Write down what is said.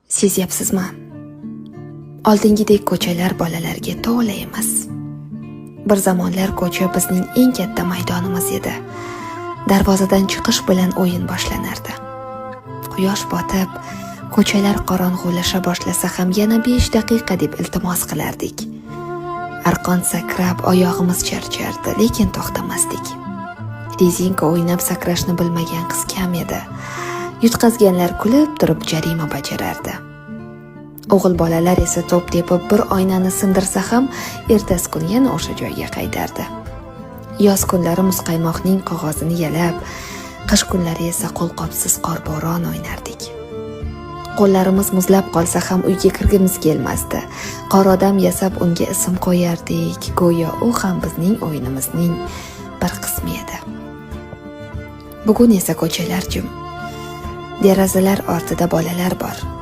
Sezyapsizmi? Oldingidek ko'chalar bolalarga to'la emas. Bir zamonlar ko'cha bizning eng katta maydonimiz edi. Darvozadan chiqish bilan o'yin boshlanardi. Quyosh botib, ko'chalar qorong'ulasha boshlasa ham yana 5 daqiqa deb iltimos qilardik. Arqon sakrab oyog'imiz charchardi, lekin to'xtamasdik. Rezinka o'ynab sakrashni bilmagan qiz kam edi. Yutqazganlar kulib turib jarima bajarardi. O'g'il bolalar esa to'p tepib bir oynani sindirsa ham ertasi kuni yana o'sha joyga qaytardi. Yoz kunlari muzqaymoqning qog'ozini yalab, qish kunlari esa qo'lqopsiz qorbo'ron o'ynardik. Qo'llarimiz muzlab qolsa ham uyga kirgimiz kelmasdi. Qor odam yasab unga ism qo'yardik, go'yo u ham bizning o'yinimizning bir qismi edi. Bugun esa ko'chalar jim. Derazalar ortida bolalar bor.